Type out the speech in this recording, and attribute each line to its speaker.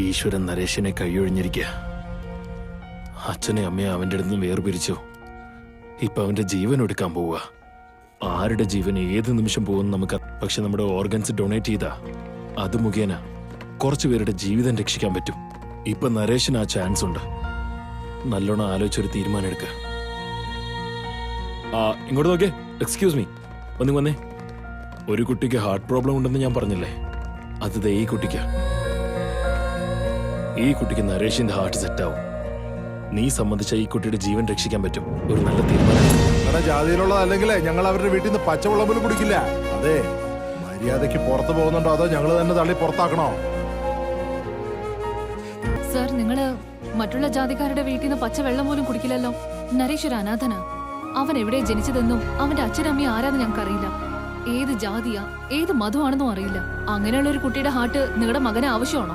Speaker 1: ഈശ്വരൻ നരേശനെ കൈയൊഴിഞ്ഞിരിക്കുക. അച്ഛനെ അമ്മയെ അവന്റെ അടുത്ത് നിന്ന് വേർപിരിച്ചു. ഇപ്പൊ അവന്റെ ജീവൻ എടുക്കാൻ പോവുക. ആരുടെ ജീവൻ ഏത് നിമിഷം പോകുമെന്ന് നമുക്ക്, പക്ഷെ നമ്മുടെ ഓർഗൻസ് ഡൊണേറ്റ് ചെയ്താ അത് മുഖേന കുറച്ചു പേരുടെ ജീവിതം രക്ഷിക്കാൻ പറ്റും. ഇപ്പൊ നരേശന് ആ ചാൻസ് ഉണ്ട്. നല്ലോണം ആലോചിച്ചൊരു തീരുമാനം എടുക്കുക. ഇങ്ങോട്ട് നോക്കേ. എക്സ്ക്യൂസ് മീ, ഒന്നും വന്നേ. ഒരു കുട്ടിക്ക് ഹാർട്ട് പ്രോബ്ലം ഉണ്ടെന്ന് ഞാൻ പറഞ്ഞില്ലേ, അത് ഈ കുട്ടിക്ക്. ഈ കുട്ടിക്ക് നരേഷിന്റെ ഹാർട്ട് സെറ്റ് ആവും. നീ സംബന്ധിച്ച ഈ കുട്ടിയുടെ ജീവൻ രക്ഷിക്കാൻ പറ്റും. ഒരു നല്ല തീരുമാനം.
Speaker 2: ഞങ്ങളുടെ ജാതിയിലുള്ളതല്ലെങ്കിലേ ഞങ്ങൾ അവരുടെ വീട്ടിൽ നിന്ന് പച്ചവെള്ളം പോലും കുടിക്കില്ല. അതെ, മര്യാദയ്ക്ക് പുറത്തു പോകുന്നുണ്ടോ അതോ ഞങ്ങൾ തന്നെ തള്ളി പുറത്താക്കണോ?
Speaker 3: സർ, നിങ്ങള് മറ്റുള്ള ജാതിക്കാരുടെ വീട്ടിൽ നിന്ന് പച്ചവെള്ളം പോലും കുടിക്കില്ലല്ലോ. നരേഷ് ഒരു അനാഥനാ. അവൻ എവിടെ ജനിച്ചതെന്നും അവന്റെ അച്ഛനമ്മയും ആരാന്ന് ഞങ്ങൾക്കറിയില്ല. ഏത് ജാതിയാ ഏത് മതമാണെന്നും അറിയില്ല. അങ്ങനെയുള്ള ഒരു കുട്ടിയുടെ ഹാർട്ട് നിങ്ങളുടെ മകന് ആവശ്യമാണോ?